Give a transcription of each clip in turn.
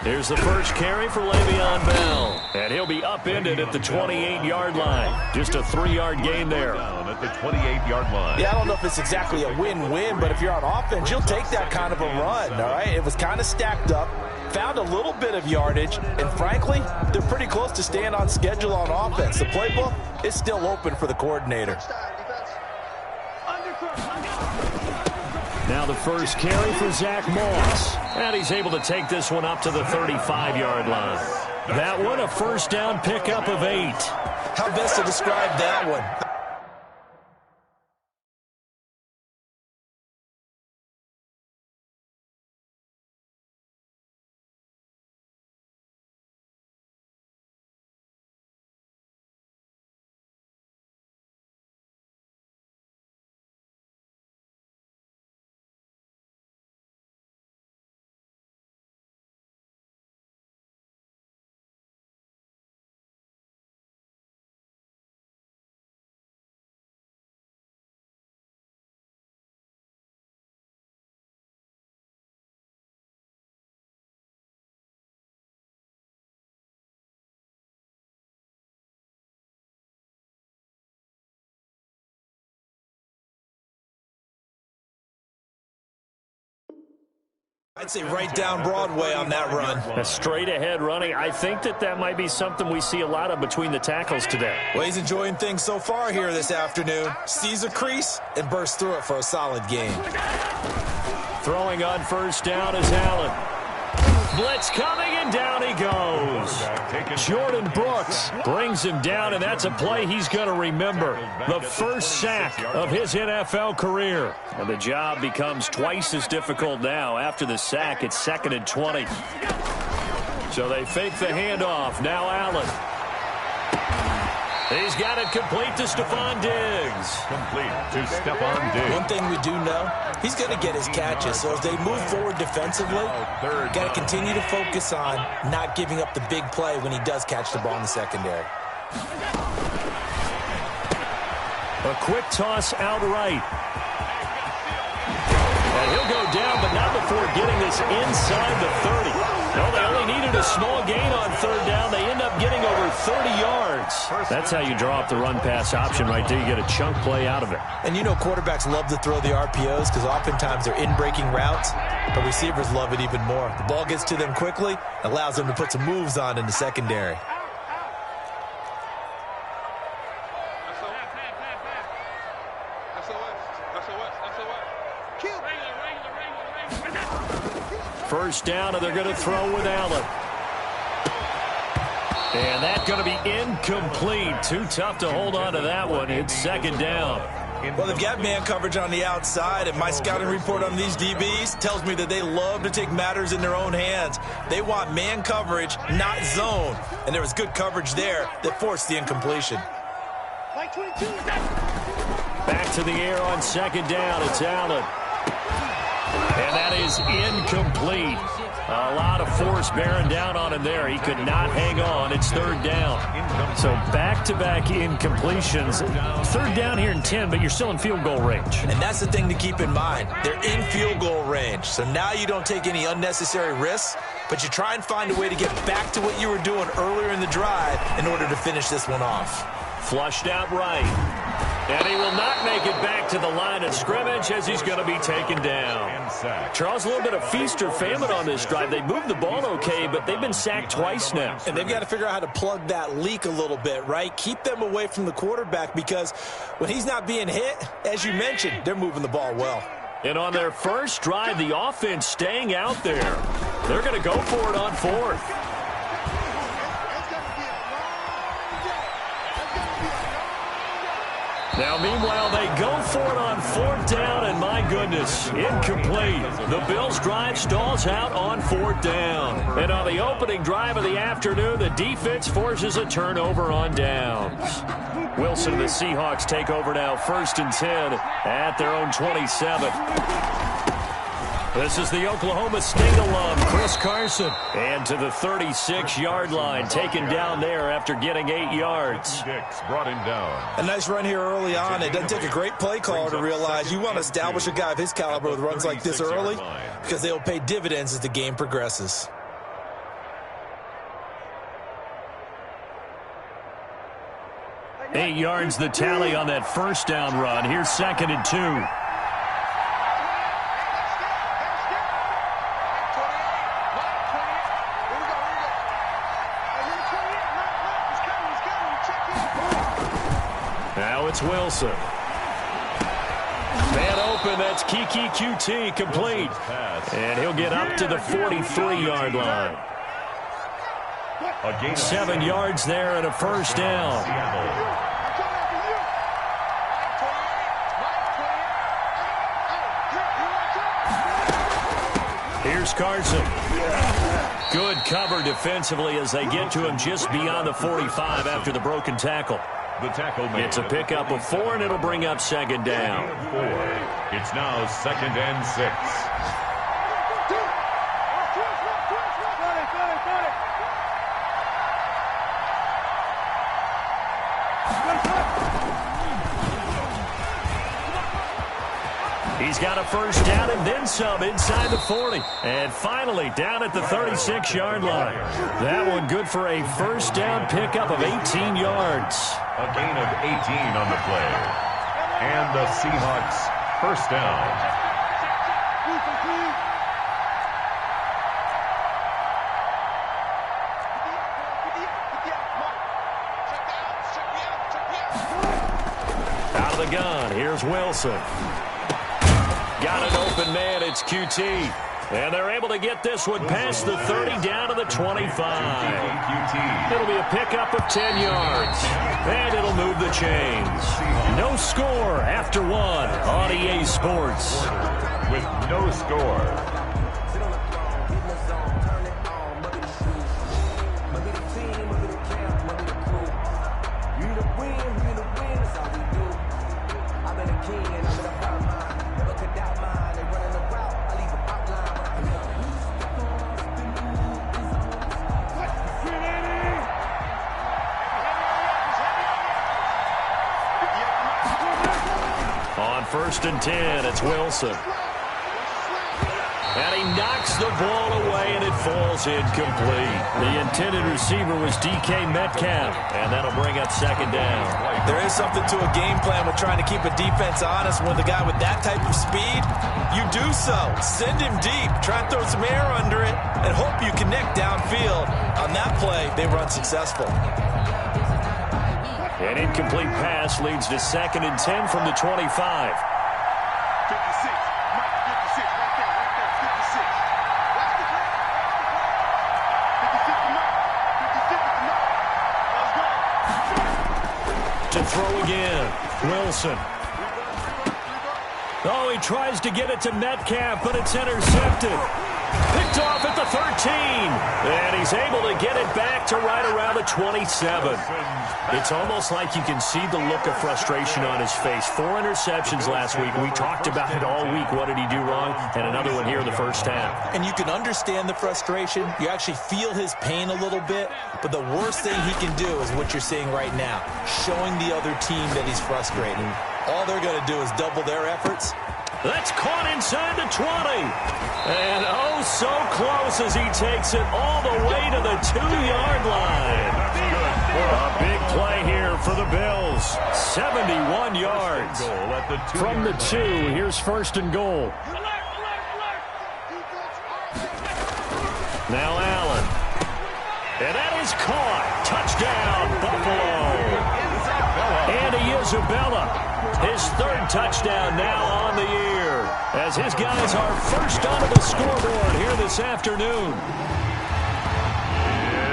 Here's the first carry for Le'Veon Bell. And he'll be upended at the 28-yard line. Just a 3-yard gain there. Down at the 28-yard line. Yeah, I don't know if it's exactly a win-win, but if you're on offense, you'll take that kind of a run, all right? It was kind of stacked up, found a little bit of yardage, and frankly, they're pretty close to staying on schedule on offense. The playbook is still open for the coordinator. Now the first carry for Zach Moss. And he's able to take this one up to the 35-yard line. That one, a first down pickup of 8. How best to describe that one? I'd say right down Broadway on that run. A straight-ahead running. I think that might be something we see a lot of between the tackles today. Well, he's enjoying things so far here this afternoon. Sees a crease and bursts through it for a solid gain. Throwing on first down is Allen. Blitz coming, and down he goes. Jordan Brooks brings him down, and that's a play he's going to remember. The first sack of his NFL career. And the job becomes twice as difficult now. After the sack, it's 2nd and 20. So they fake the handoff. Now Allen. He's got it complete to Stephon Diggs. Complete to Stephon Diggs. One thing we do know, he's going to get his catches. So as they move forward defensively, got to continue to focus on not giving up the big play when he does catch the ball in the secondary. A quick toss out right. And he'll go down, but not before getting this inside the 30. No, they only needed a small gain on third down. They end up getting over 30 yards. That's how you draw up the run-pass option right there. You get a chunk play out of it. And you know quarterbacks love to throw the RPOs because oftentimes they're in-breaking routes, but receivers love it even more. The ball gets to them quickly, allows them to put some moves on in the secondary. First down, and they're going to throw with Allen. And that's going to be incomplete. Too tough to hold on to that one. It's 2nd down. Well, they've got man coverage on the outside, and my scouting report on these DBs tells me that they love to take matters in their own hands. They want man coverage, not zone. And there was good coverage there that forced the incompletion. Back to the air on 2nd down. It's Allen. And that is incomplete. A lot of force bearing down on him there. He could not hang on. It's 3rd down. So back-to-back incompletions. 3rd down here in 10, but you're still in field goal range. And that's the thing to keep in mind. They're in field goal range. So now you don't take any unnecessary risks, but you try and find a way to get back to what you were doing earlier in the drive in order to finish this one off. Flushed out right. And he will not make it back to the line of scrimmage as he's going to be taken down. Charles, a little bit of feast or famine on this drive. They moved the ball okay, but they've been sacked twice now. And they've got to figure out how to plug that leak a little bit, right? Keep them away from the quarterback because when he's not being hit, as you mentioned, they're moving the ball well. And on their first drive, the offense staying out there. They're going to go for it on 4th. Now, meanwhile, they go for it on 4th down, and my goodness, incomplete. The Bills' drive stalls out on 4th down. And on the opening drive of the afternoon, the defense forces a turnover on downs. Wilson and the Seahawks take over now, 1st and 10 at their own 27. This is the Oklahoma State alum, Chris Carson. And to the 36-yard line, taken down there after getting 8 yards. Brought him down. A nice run here early on. It doesn't take a great play caller to realize you want to establish a guy of his caliber with runs like this early because they'll pay dividends as the game progresses. 8 yards the tally on that first down run. Here's 2nd and 2. Now it's Wilson. Man open, that's Kiki QT, complete. And he'll get up to the 43-yard line. 7 yards there and a first down. Here's Carson. Good cover defensively as they get to him just beyond the 45 after the broken tackle. The tackle made. It's a pickup of 4, and it'll bring up 2nd down. 4. It's now 2nd and 6. He's got a first down and then some inside the 40. And finally down at the 36-yard line. That one good for a first down pickup of 18 yards. A gain of 18 on the play. And the Seahawks first down. Out of the gun, here's Wilson. Got an open man, it's QT. And they're able to get this one past the 30 down to the 25. It'll be a pickup of 10 yards. And it'll move the chains. No score after 1 on EA Sports. With no score. On 1st and 10, it's Wilson. And he knocks the ball away, and it falls incomplete. The intended receiver was DK Metcalf, and that'll bring up 2nd down. There is something to a game plan with trying to keep a defense honest. With a guy with that type of speed, you do so. Send him deep. Try and throw some air under it, and hope you connect downfield. On that play, they run successful. An incomplete pass leads to 2nd and 10 from the 25. 56. Mike, 56. Right there. 56. Watch the play. 56 to Mike. 56 to Mike. Let's go. To throw again, Wilson. Oh, he tries to get it to Metcalf, but it's intercepted. Picked off at the 13. And he's able to get it back to right around the 27. It's almost like you can see the look of frustration on his face. 4 interceptions last week. We talked about it all week. What did he do wrong? And another one here in the first half. And you can understand the frustration. You actually feel his pain a little bit. But the worst thing he can do is what you're seeing right now, showing the other team that he's frustrated. All they're going to do is double their efforts. That's caught inside the 20. And oh, so close as he takes it all the way to the 2-yard line. A big play here for the Bills. 71 yards. From the 2, here's 1st and goal. Now Allen. And that is caught. Touchdown, Buffalo. Andy Isabella. His 3rd touchdown now on the year, as his guys are first onto the scoreboard here this afternoon.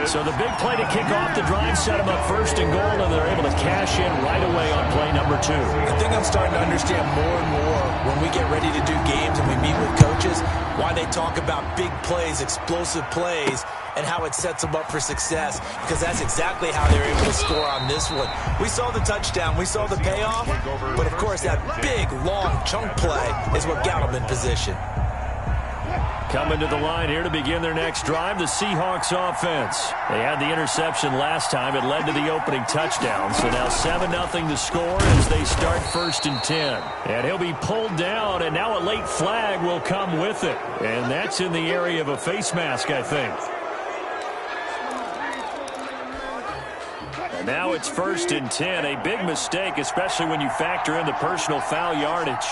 So the big play to kick off the drive set them up 1st and goal, and they're able to cash in right away on play number 2. I think I'm starting to understand more and more when we get ready to do games and we meet with coaches, why they talk about big plays, explosive plays, and how it sets them up for success, because that's exactly how they're able to score on this one. We saw the touchdown, we saw the payoff, but of course that big, long chunk play is what got them in position. Coming to the line here to begin their next drive, the Seahawks offense. They had the interception last time. It led to the opening touchdown. So now 7-0 to score as they start 1st and 10. And he'll be pulled down, and now a late flag will come with it. And that's in the area of a face mask, I think. Now it's 1st and 10. A big mistake, especially when you factor in the personal foul yardage.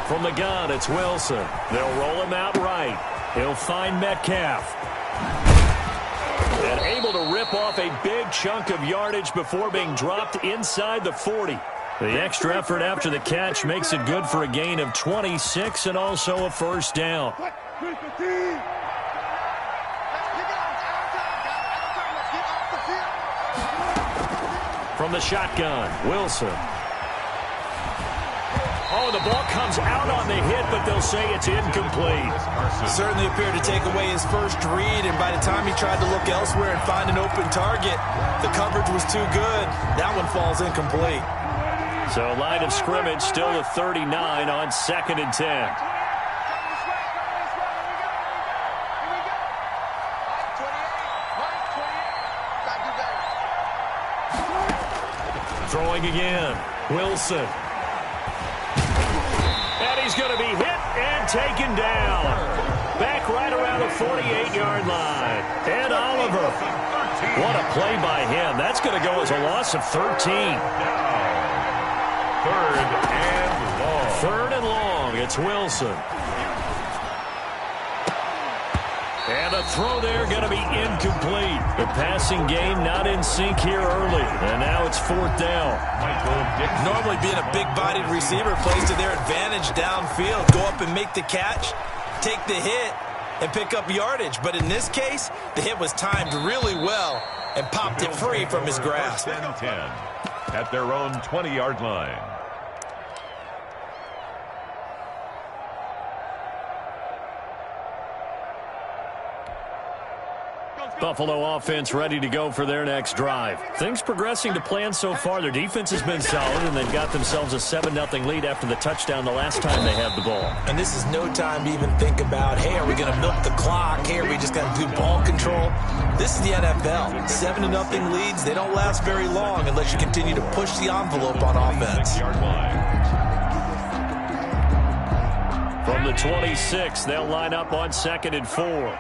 From the gun, it's Wilson. They'll roll him out right. He'll find Metcalf. And able to rip off a big chunk of yardage before being dropped inside the 40. The extra effort after the catch makes it good for a gain of 26 and also a first down. From the shotgun, Wilson. Oh, the ball comes out on the hit, but they'll say it's incomplete. Certainly appeared to take away his first read, and by the time he tried to look elsewhere and find an open target, the coverage was too good. That one falls incomplete. So line of scrimmage still the 39 on 2nd and 10. Throwing again, Wilson. And he's going to be hit and taken down. Back right around the 48-yard line. And Oliver. What a play by him. That's going to go as a loss of 13. Third and long. It's Wilson. And the throw there going to be incomplete. The passing game not in sync here early. And now it's 4th down. Normally being a big-bodied receiver plays to their advantage downfield. Go up and make the catch, take the hit, and pick up yardage. But in this case, the hit was timed really well and popped it free from his grasp. 10 at their own 20-yard line. Buffalo offense ready to go for their next drive. Things progressing to plan so far. Their defense has been solid, and they've got themselves a 7-0 lead after the touchdown the last time they had the ball. And this is no time to even think about, hey, are we going to milk the clock? Hey, are we just going to do ball control? This is the NFL. 7-0 leads, they don't last very long unless you continue to push the envelope on offense. From the 26, they'll line up on 2nd and 4.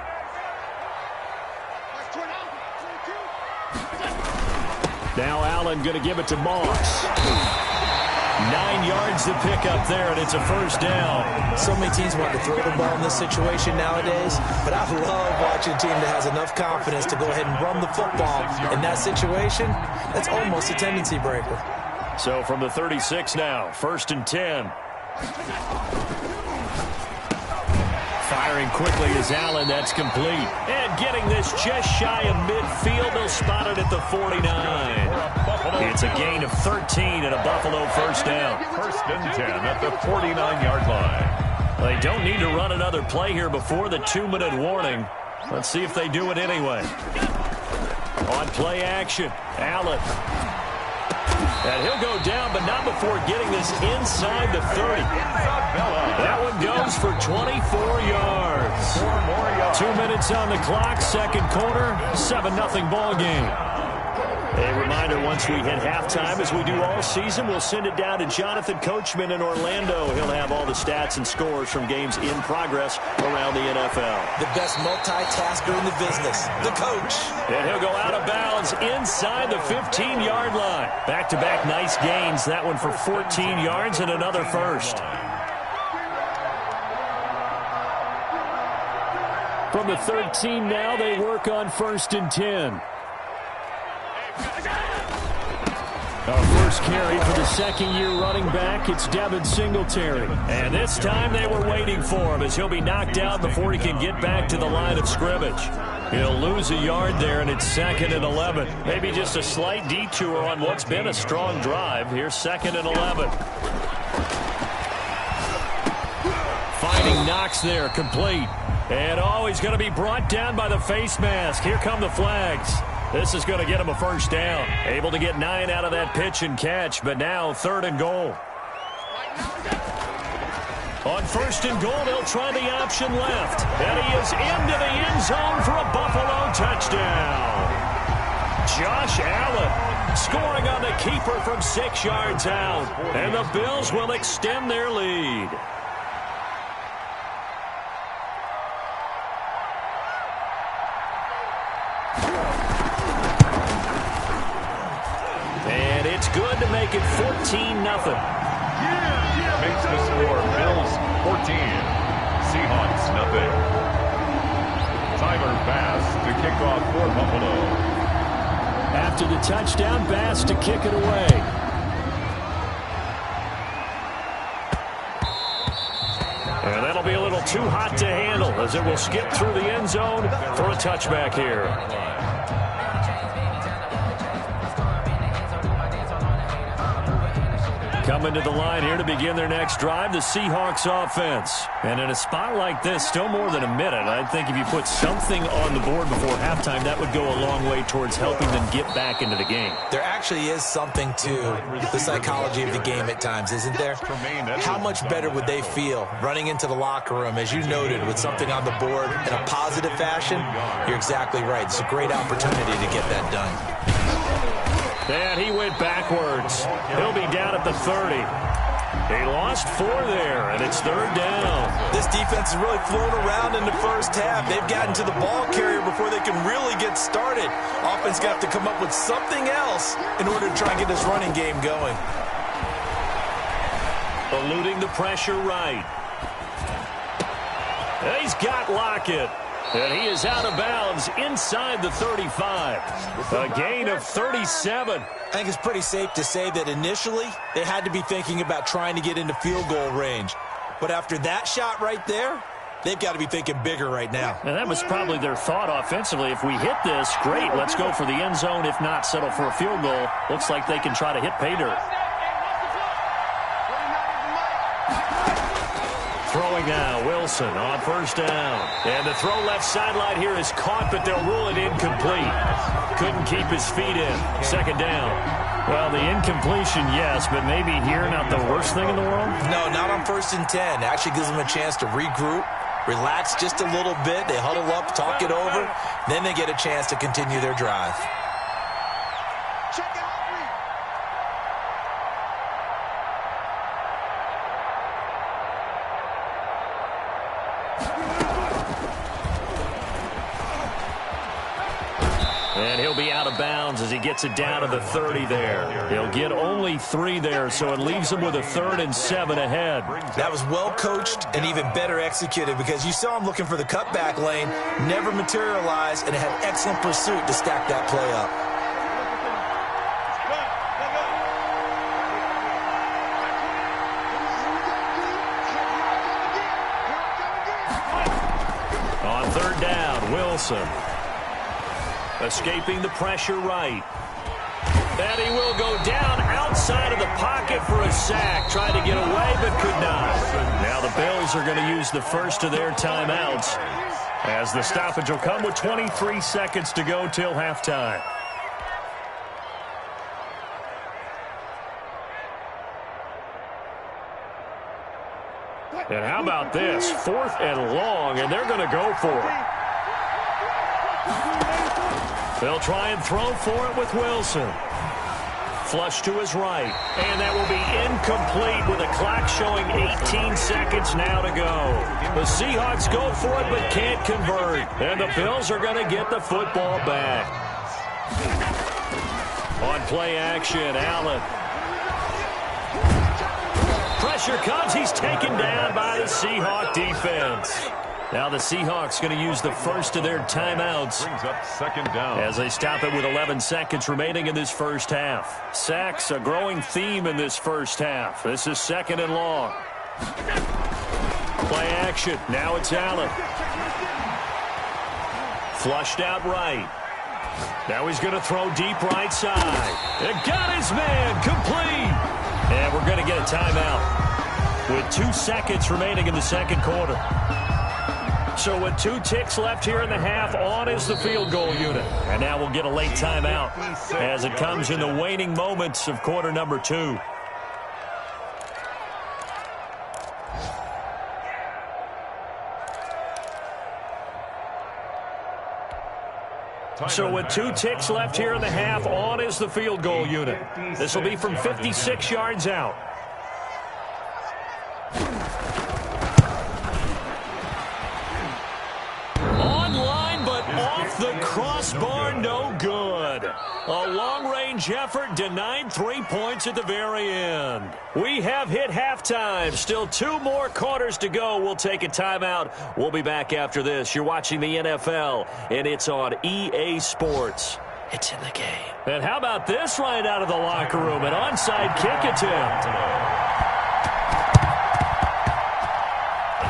Now Allen going to give it to Moss. 9 yards to pick up there, and it's a first down. So many teams want to throw the ball in this situation nowadays, but I love watching a team that has enough confidence to go ahead and run the football. In that situation, that's almost a tendency breaker. So from the 36 now, 1st and 10. Firing quickly is Allen. That's complete. And getting this just shy of midfield. They'll spot it at the 49. It's a gain of 13 and a Buffalo first down. 1st and 10 at the 49-yard line. They don't need to run another play here before the 2-minute warning. Let's see if they do it anyway. On play action, Allen. And he'll go down, but not before getting this inside the 30. That one goes for 24 yards. 2 minutes on the clock, 2nd quarter, 7-0 ball game. A reminder, once we hit halftime, as we do all season, we'll send it down to Jonathan Coachman in Orlando. He'll have all the stats and scores from games in progress around the NFL. The best multitasker in the business, the coach. And he'll go out of bounds inside the 15-yard line. Back-to-back nice gains. That one for 14 yards and another first. From the 13 now, they work on 1st and 10. Our first carry for the second-year running back, it's Devin Singletary. And this time they were waiting for him as he'll be knocked out before he can get back to the line of scrimmage. He'll lose a yard there, and it's 2nd and 11. Maybe just a slight detour on what's been a strong drive. Here's 2nd and 11. Finding Knox there, complete. And he's going to be brought down by the face mask. Here come the flags. This is going to get him a first down. Able to get 9 out of that pitch and catch, but now 3rd and goal. On 1st and goal, they'll try the option left. And he is into the end zone for a Buffalo touchdown. Josh Allen scoring on the keeper from 6 yards out. And the Bills will extend their lead. make it 14-0. Makes the score Bills 14, Seahawks nothing. Tyler Bass to kick off for Buffalo. After the touchdown, Bass to kick it away. And that'll be a little too hot to handle as it will skip through the end zone for a touchback here. Coming to the line here to begin their next drive, the Seahawks offense. And in a spot like this, still more than a minute, I think if you put something on the board before halftime, that would go a long way towards helping them get back into the game. There actually is something to the psychology of the game at times, isn't there? How much better would they feel running into the locker room, as you noted, with something on the board in a positive fashion? You're exactly right. It's a great opportunity to get that done. And he went backwards. He'll be down at the 30. He lost 4 there, and it's 3rd down. This defense has really flown around in the first half. They've gotten to the ball carrier before they can really get started. Offense got to come up with something else in order to try and get this running game going. Eluding the pressure right. He's got Lockett. And he is out of bounds inside the 35. A gain of 37. I think it's pretty safe to say that initially they had to be thinking about trying to get into field goal range. But after that shot right there, they've got to be thinking bigger right now. And that was probably their thought offensively. If we hit this, great, let's go for the end zone. If not, settle for a field goal. Looks like they can try to hit pay dirt. Throwing now, Wilson on 1st down. And the throw left sideline here is caught, but they'll rule it incomplete. Couldn't keep his feet in. 2nd down. Well, the incompletion, yes, but maybe here not the worst thing in the world? No, not on 1st and 10. Actually gives them a chance to regroup, relax just a little bit. They huddle up, talk it over. Then they get a chance to continue their drive. And he'll be out of bounds as he gets it down to the 30 there. He'll get only 3 there, so it leaves him with a 3rd and 7 ahead. That was well coached and even better executed because you saw him looking for the cutback lane, never materialized, and had excellent pursuit to stack that play up. On 3rd down, Wilson. Escaping the pressure right. And he will go down outside of the pocket for a sack. Tried to get away, but could not. Now the Bills are going to use the first of their timeouts, as the stoppage will come with 23 seconds to go till halftime. And how about this? 4th and long, and they're going to go for it. They'll try and throw for it with Wilson. Flush to his right. And that will be incomplete with a clock showing 18 seconds now to go. The Seahawks go for it but can't convert. And the Bills are going to get the football back. On play action, Allen. Pressure comes. He's taken down by the Seahawk defense. Now the Seahawks going to use the first of their timeouts. Brings up 2nd down. As they stop it with 11 seconds remaining in this first half. Sacks, a growing theme in this first half. This is 2nd and long. Play action. Now it's Allen. Flushed out right. Now he's going to throw deep right side. It got his man complete. And we're going to get a timeout with 2 seconds remaining in the 2nd quarter. So with 2 ticks left here in the half, on is the field goal unit. And now we'll get a late timeout as it comes in the waning moments of quarter number 2. So with 2 ticks left here in the half, on is the field goal unit. This will be from 56 yards out. On line, but off the crossbar, no good. A long-range Last-ditch effort denied 3 points at the very end. We have hit halftime. Still 2 more quarters to go. We'll take a timeout. We'll be back after this. You're watching the NFL, and it's on EA Sports. It's in the game. And how about this right out of the locker room? An onside kick attempt.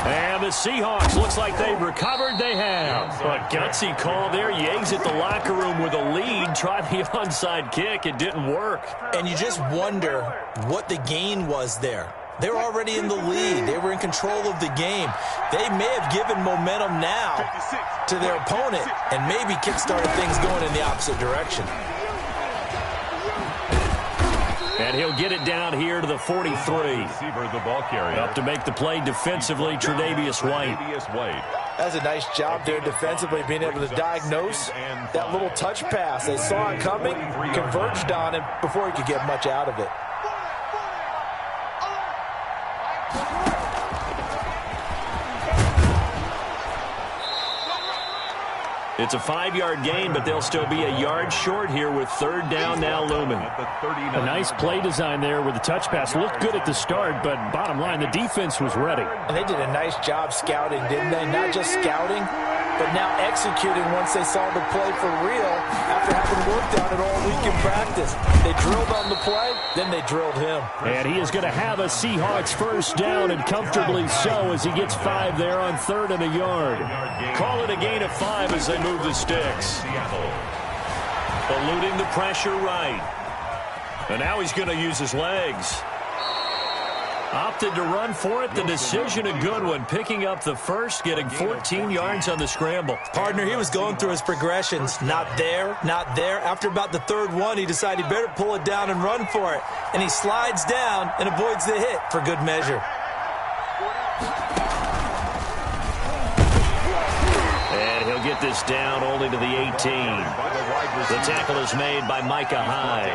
And the Seahawks, looks like they've recovered. They have. A gutsy call there. You exit the locker room with a lead. Try the onside kick. It didn't work. And you just wonder what the gain was there. They're already in the lead. They were in control of the game. They may have given momentum now to their opponent and maybe kickstarted things going in the opposite direction. And he'll get it down here to the 43. Receiver, the ball carrier. Up to make the play defensively, Tre'Davious White. That's a nice job there defensively, being able to diagnose that little touch pass. They saw it coming, converged on it before he could get much out of it. It's a 5-yard gain, but they'll still be a yard short here with 3rd down now looming. A nice play design there with the touch pass. Looked good at the start, but bottom line, the defense was ready. And they did a nice job scouting, didn't they? Not just scouting, but now executing once they saw the play for real after having worked on it all week in practice. They drilled on the play, then they drilled him. And he is going to have a Seahawks 1st down, and comfortably so, as he gets 5 there on 3rd and a yard. Call it a gain of 5 as they move the sticks. Eluding the pressure right. And now he's going to use his legs. Opted to run for it. The decision a good one. Picking up the first, getting 14 yards on the scramble. Partner, he was going through his progressions. Not there, not there. After about the 3rd one, he decided he better pull it down and run for it. And he slides down and avoids the hit for good measure. And he'll get this down only to the 18. The tackle is made by Micah Hyde.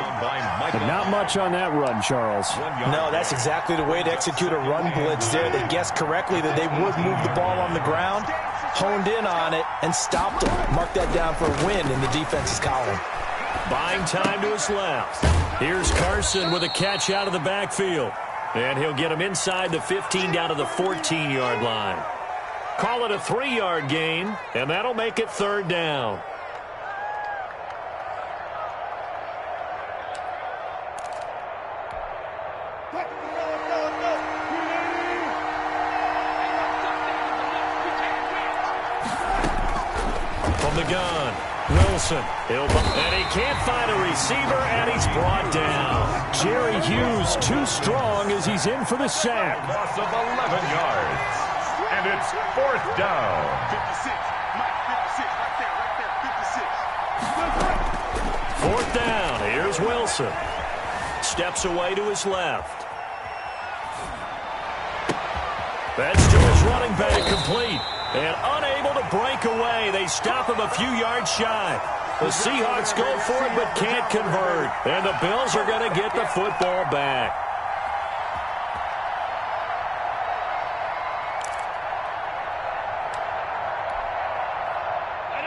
But not much on that run, Charles. No, that's exactly the way to execute a run blitz there. They guessed correctly that they would move the ball on the ground, honed in on it, and stopped them. Mark that down for a win in the defense's column. Buying time to his left. Here's Carson with a catch out of the backfield. And he'll get him inside the 15 down to the 14-yard line. Call it a 3-yard gain, and that'll make it 3rd down. From the gun, Wilson. And he can't find a receiver, and he's brought down. Jerry Hughes too strong as he's in for the sack. Loss of 11 yards. And it's 4th down. 56. Mike, 56. Right there. 56. 4th down. Here's Wilson. Steps away to his left. That's to his running back, complete. And unable to break away. They stop him a few yards shy. The Seahawks go for it but can't convert. And the Bills are going to get the football back.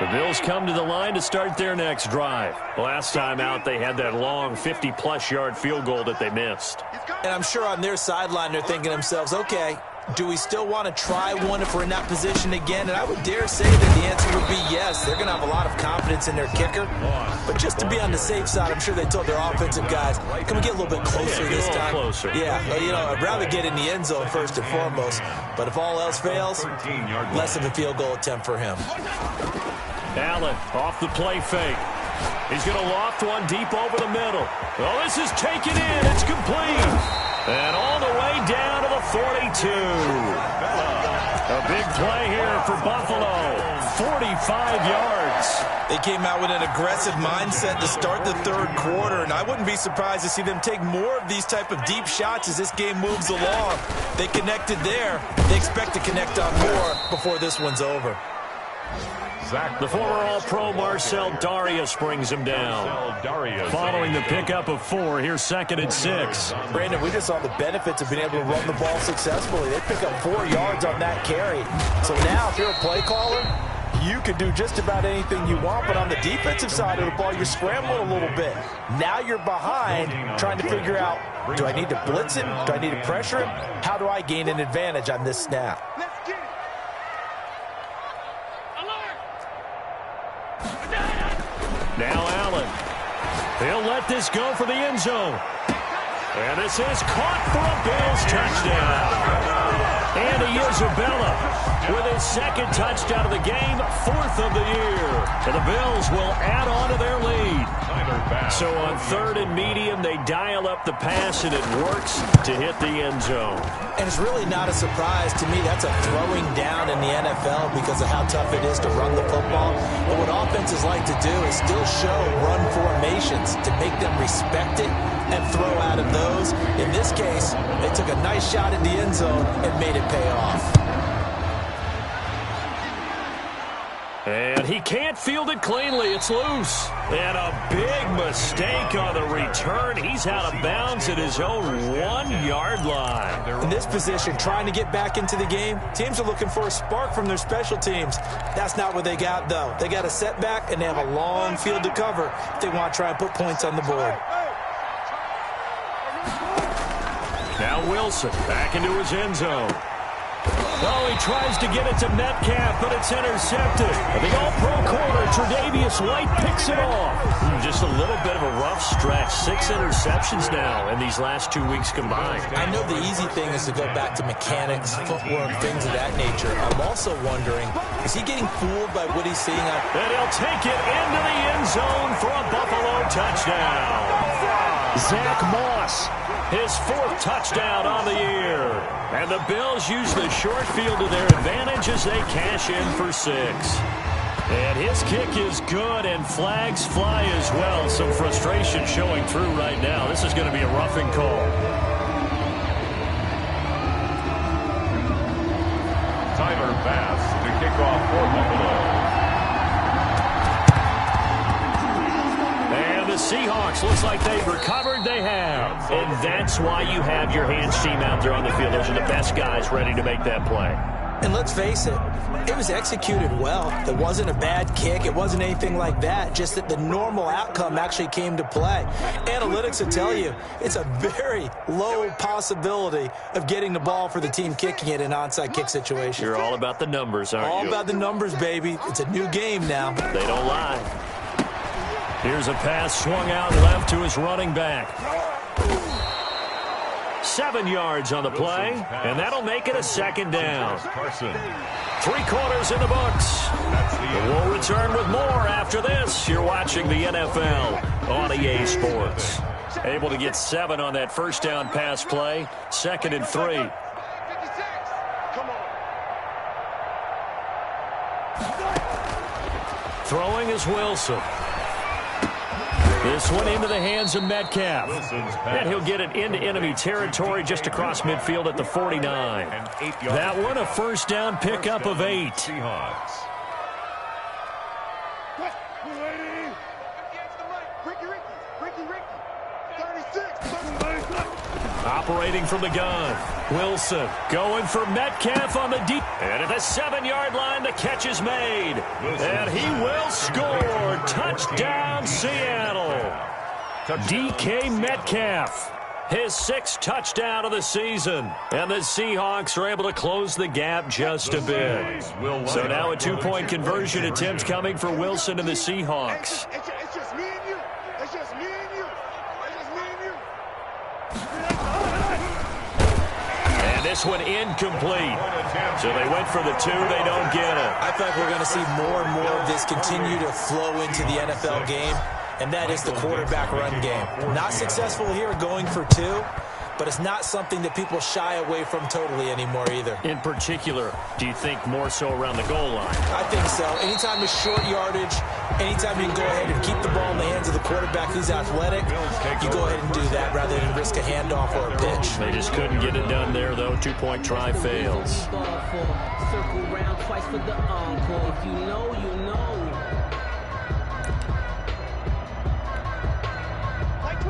The Bills come to the line to start their next drive. Last time out, they had that long 50-plus yard field goal that they missed. And I'm sure on their sideline they're thinking to themselves, okay, do we still want to try one if we're in that position again? And I would dare say that the answer would be yes. They're going to have a lot of confidence in their kicker. But just to be on the safe side, I'm sure they told their offensive guys, can we get a little bit closer this time? Closer. Yeah, well, you know, I'd rather get in the end zone first and foremost. But if all else fails, less of a field goal attempt for him. Allen off the play fake. He's going to loft one deep over the middle. Oh, this is taken in. It's complete. And all the way down to the 42. A big play here for Buffalo. 45 yards. They came out with an aggressive mindset to start the 3rd quarter, and I wouldn't be surprised to see them take more of these type of deep shots as this game moves along. They connected there. They expect to connect on more before this one's over. The former All-Pro Marcel Darius brings him down. Following the pickup of 4, here's 2nd and 6. Brandon, we just saw the benefits of being able to run the ball successfully. They pick up 4 yards on that carry. So now, if you're a play caller, you can do just about anything you want, but on the defensive side of the ball, you're scrambling a little bit. Now you're behind, trying to figure out, do I need to blitz it? Do I need to pressure him? How do I gain an advantage on this snap? Let's get it. Now Allen. He'll let this go for the end zone. And this is caught for a Bills touchdown. And Isabella with his second touchdown of the game, 4th of the year. And the Bills will add on to their lead. So on 3rd and medium, they dial up the pass, and it works to hit the end zone. And it's really not a surprise to me. That's a throwing down in the NFL because of how tough it is to run the football. But what offenses like to do is still show run formations to make them respect it and throw out of those. In this case, they took a nice shot at the end zone and made it pay off. And he can't field it cleanly. It's loose. And a big mistake on the return. He's out of bounds at his own 1-yard line. In this position, trying to get back into the game, teams are looking for a spark from their special teams. That's not what they got, though. They got a setback, and they have a long field to cover if they want to try and put points on the board. Now Wilson back into his end zone. Oh, he tries to get it to Metcalf, but it's intercepted. The all-pro corner, Tre'Davious White, picks it off. Just a little bit of a rough stretch. 6 interceptions now in these last 2 weeks combined. I know the easy thing is to go back to mechanics, footwork, things of that nature. I'm also wondering, is he getting fooled by what he's seeing out? And he'll take it into the end zone for a Buffalo touchdown. Zach Moss, his 4th touchdown on the year. And the Bills use the short field to their advantage as they cash in for 6. And his kick is good, and flags fly as well. Some frustration showing through right now. This is going to be a roughing call. Tyler Bass to kick off for Buffalo. And the Seahawks, looks like they've recovered. They have. And that's why you have your hands team out there on the field. Those are the best guys ready to make that play. And let's face it, it was executed well. It wasn't a bad kick. It wasn't anything like that. Just that the normal outcome actually came to play. Analytics will tell you it's a very low possibility of getting the ball for the team kicking it in an onside kick situation. You're all about the numbers, aren't you? All about the numbers, baby. It's a new game now. They don't lie. Here's a pass swung out left to his running back. 7 yards on the play, and that'll make it a 2nd down. 3 quarters in the books. We'll return with more after this. You're watching the NFL on EA Sports. Able to get 7 on that first down pass play. 2nd and 3. Come on. Throwing is Wilson. This one into the hands of Metcalf. And he'll get it into enemy territory just across midfield at the 49. That one a first down pickup of 8. Seahawks. Operating from the gun. Wilson going for Metcalf on the deep. And at the 7-yard line, the catch is made. And he will score. Touchdown, Seattle. DK Metcalf, his 6th touchdown of the season. And the Seahawks are able to close the gap just a bit. So now a 2-point conversion attempt coming for Wilson and the Seahawks. It's just me and you. It's just me and you. It's just me and you. And this one incomplete. So they went for the 2. They don't get it. I feel like we're going to see more and more of this continue to flow into the NFL game, and that is the quarterback run game. Not successful here going for 2, but it's not something that people shy away from totally anymore either. In particular, do you think more so around the goal line? I think so. Anytime it's short yardage, anytime you can go ahead and keep the ball in the hands of the quarterback who's athletic, you go ahead and do that rather than risk a handoff or a pitch. They just couldn't get it done there, though. 2-point try fails. Circle round twice for the encore. If you know, you know.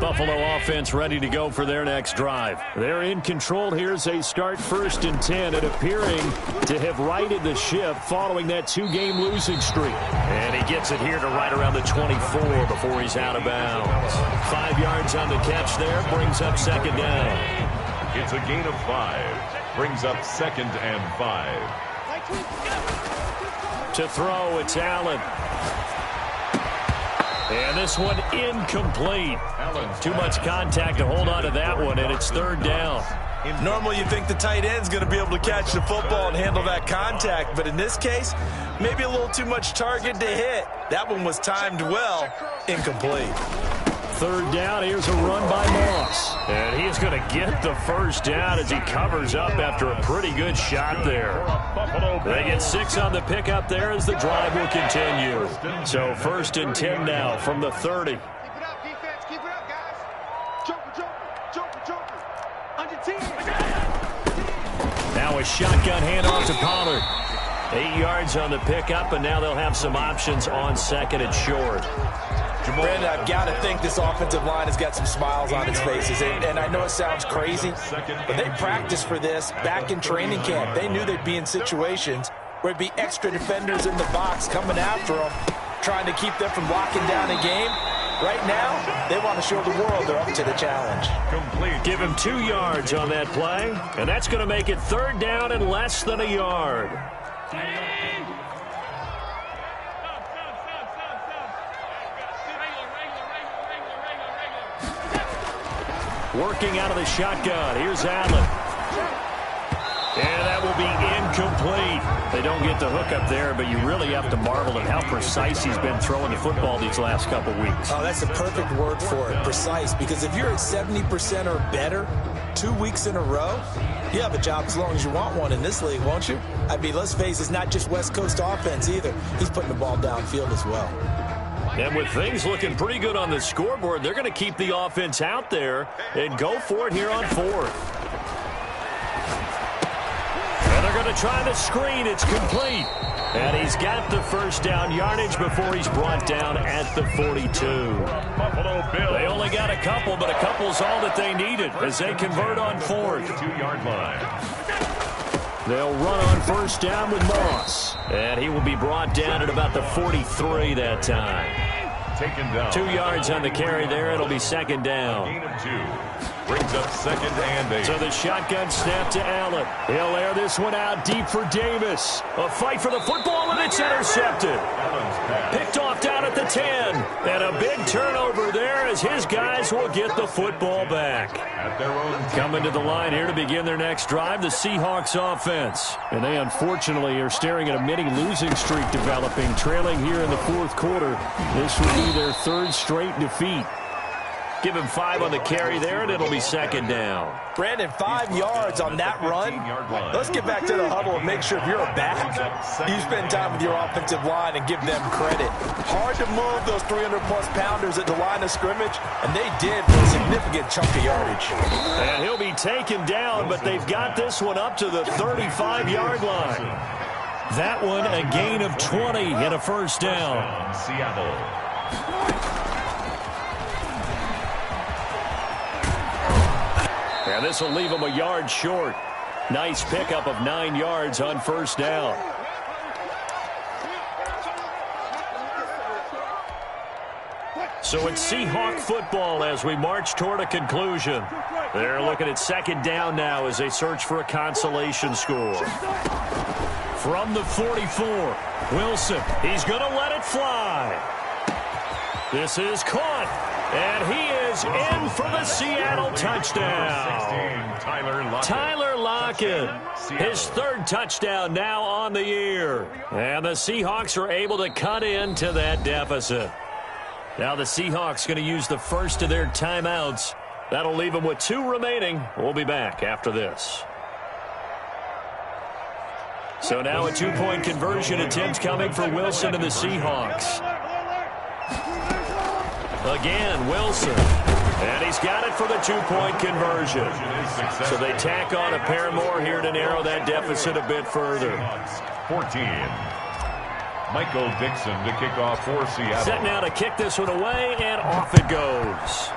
Buffalo offense ready to go for their next drive. They're in control here as they start 1st and 10 and appearing to have righted the ship following that 2-game losing streak. And he gets it here to right around the 24 before he's out of bounds. 5 yards on the catch there, brings up 2nd down. It's a gain of 5. Brings up 2nd and 5. To throw, it's Allen. And this one incomplete. Too much contact to hold on to that one, and it's 3rd down. Normally you think the tight end's going to be able to catch the football and handle that contact, but in this case, maybe a little too much target to hit. That one was timed well, incomplete. 3rd down, here's a run by Moss. And he's going to get the 1st down as he covers up after a pretty good shot there. They get 6 on the pickup there as the drive will continue. So 1st and 10 now from the 30. Keep it up, defense. Keep it up, guys. Joker. Under 10. Now a shotgun handoff to Pollard. 8 yards on the pickup, and now they'll have some options on 2nd and short. Brandon, I've got to think this offensive line has got some smiles on its faces. And I know it sounds crazy, but they practiced for this back in training camp. They knew they'd be in situations where there'd be extra defenders in the box coming after them, trying to keep them from locking down a game. Right now, they want to show the world they're up to the challenge. Give him 2 yards on that play, and that's going to make it 3rd down and less than a yard. Working out of the shotgun. Here's Allen. And that will be incomplete. They don't get the hook up there, but you really have to marvel at how precise he's been throwing the football these last couple weeks. Oh, that's a perfect word for it, precise, because if you're at 70% or better 2 weeks in a row, you have a job as long as you want one in this league, won't you? I mean, let's face it, it's not just West Coast offense either. He's putting the ball downfield as well. And with things looking pretty good on the scoreboard, they're going to keep the offense out there and go for it here on 4th. And they're going to try the screen. It's complete. And he's got the 1st down yardage before he's brought down at the 42. They only got a couple, but a couple's all that they needed as they convert on 4th. 2-yard line. They'll run on 1st down with Moss. And he will be brought down at about the 43 that time. Taken down. 2 yards on the carry there. It'll be 2nd down. Gain of 2. Brings up 2nd and 8. So the shotgun snap to Allen. He'll air this one out deep for Davis. A fight for the football, and it's intercepted. Picked off down at the 10. And a big turnover there as his guys will get the football back. At their own Coming to the line here to begin their next drive, the Seahawks offense. And they unfortunately are staring at a mini losing streak developing, trailing here in the 4th quarter. This will be their 3rd straight defeat. Give him 5 on the carry there, and it'll be 2nd down. Brandon, 5 yards on that run. Let's get back to the huddle and make sure if you're a back, you spend time with your offensive line and give them credit. Hard to move those 300-plus pounders at the line of scrimmage, and they did for a significant chunk of yardage. And he'll be taken down, but they've got this one up to the 35-yard line. That one a gain of 20 and a 1st down. Seattle. And this will leave him a yard short. Nice pickup of 9 yards on 1st down. So it's Seahawk football as we march toward a conclusion. They're looking at 2nd down now as they search for a consolation score. From the 44, Wilson, he's going to let it fly. This is caught, and he is in for the Seattle touchdown. Tyler Lockett, his 3rd touchdown now on the year. And the Seahawks are able to cut into that deficit. Now the Seahawks going to use the first of their timeouts. That'll leave them with 2 remaining. We'll be back after this. So now a 2-point conversion attempt coming for Wilson and the Seahawks. Again, Wilson. And he's got it for the 2-point conversion. So they tack on a pair more here to narrow that deficit a bit further. 14. Michael Dixon to kick off for Seattle. Set now to kick this one away, and off it goes.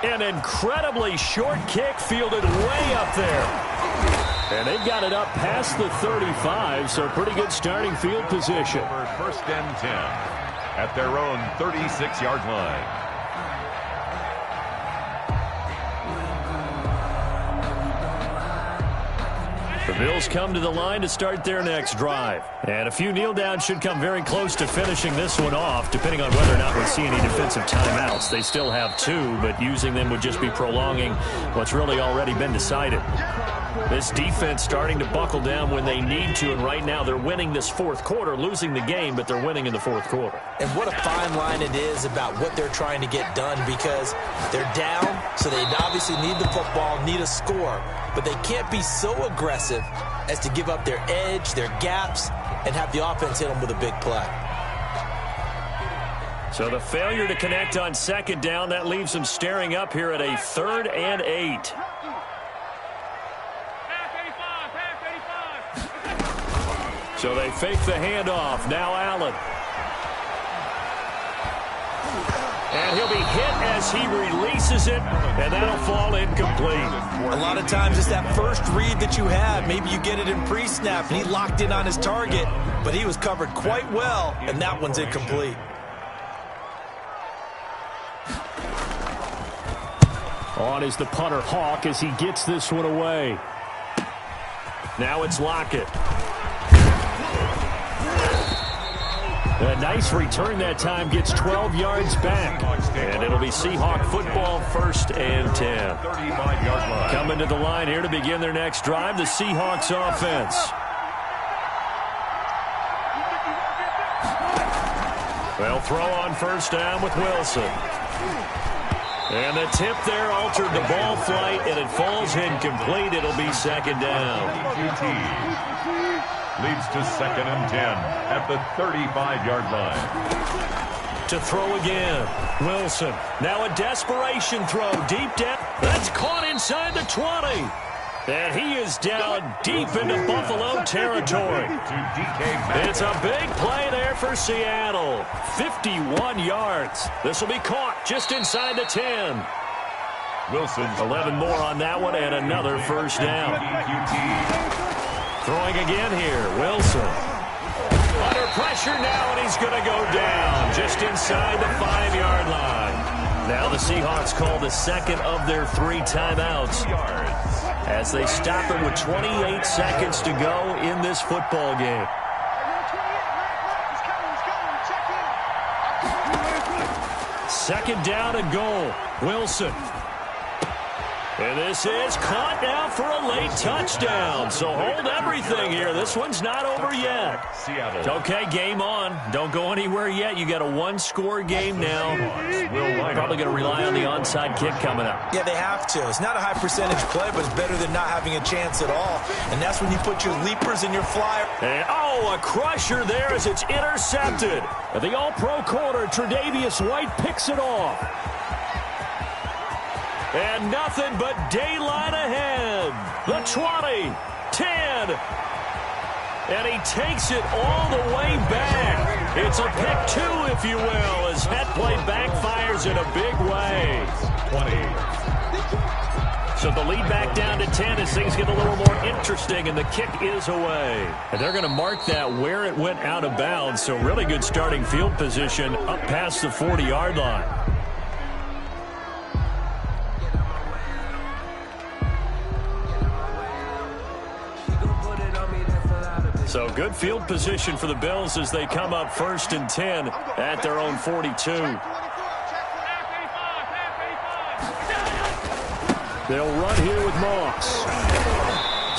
An incredibly short kick fielded way up there. And they've got it up past the 35, so pretty good starting field position. First and 10 at their own 36-yard line. The Bills come to the line to start their next drive. And a few kneel downs should come very close to finishing this one off, depending on whether or not we see any defensive timeouts. They still have 2, but using them would just be prolonging what's really already been decided. This defense starting to buckle down when they need to, and right now they're winning this fourth quarter, losing the game, but they're winning in the fourth quarter. And what a fine line it is about what they're trying to get done, because they're down, so they obviously need the football, need a score, but they can't be so aggressive as to give up their edge, their gaps, and have the offense hit them with a big play. So the failure to connect on second down, that leaves them staring up here at a 3rd and 8. So they fake the handoff. Now Allen. And he'll be hit as he releases it, and that'll fall incomplete. A lot of times it's that first read that you have. Maybe you get it in pre-snap, and he locked in on his target, but he was covered quite well, and that one's incomplete. On is the punter Hawk as he gets this one away. Now it's Lockett. A nice return that time, gets 12 yards back. And it'll be Seahawk football, 1st and 10. 35-yard line. Coming to the line here to begin their next drive, the Seahawks offense. They'll throw on 1st down with Wilson. And the tip there altered the ball flight, and it falls incomplete. It'll be 2nd down. Leads to 2nd and 10 at the 35-yard line. To throw again, Wilson. Now a desperation throw, deep down. That's caught inside the 20. And he is down deep into Buffalo territory. It's a big play there for Seattle. 51 yards. This will be caught just inside the 10. Wilson 11 more on that one, and another 1st down. Throwing again here, Wilson. Under pressure now, and he's going to go down just inside the 5-yard line. Now the Seahawks call the 2nd of their 3 timeouts as they stop it with 28 seconds to go in this football game. Second down and goal. Wilson. And this is caught now for a late touchdown. So hold everything here. This one's not over yet. Seattle. Okay, game on. Don't go anywhere yet. You got a 1-score game now. Probably going to rely on the onside kick coming up. Yeah, they have to. It's not a high percentage play, but it's better than not having a chance at all. And that's when you put your leapers in your flyer. And, a crusher there as it's intercepted. The all-pro corner, Tre'Davious White, picks it off. And nothing but daylight ahead. The 20, 10. And he takes it all the way back. It's a pick 2, if you will, as that play backfires in a big way. 20. So the lead back down to 10 as things get a little more interesting, and the kick is away. And they're going to mark that where it went out of bounds, so really good starting field position up past the 40-yard line. So good field position for the Bills as they come up 1st and 10 at their own 42. They'll run here with Moss.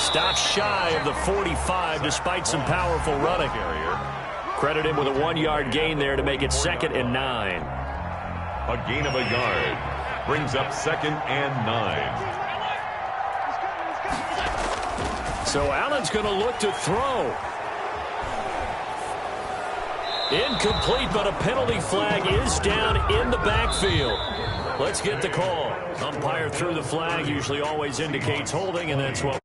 Stopped shy of the 45 despite some powerful running. Credit him with a 1-yard gain there to make it 2nd and 9. A gain of a yard brings up 2nd and 9. So Allen's going to look to throw. Incomplete, but a penalty flag is down in the backfield. Let's get the call. Umpire threw the flag, usually always indicates holding, and that's what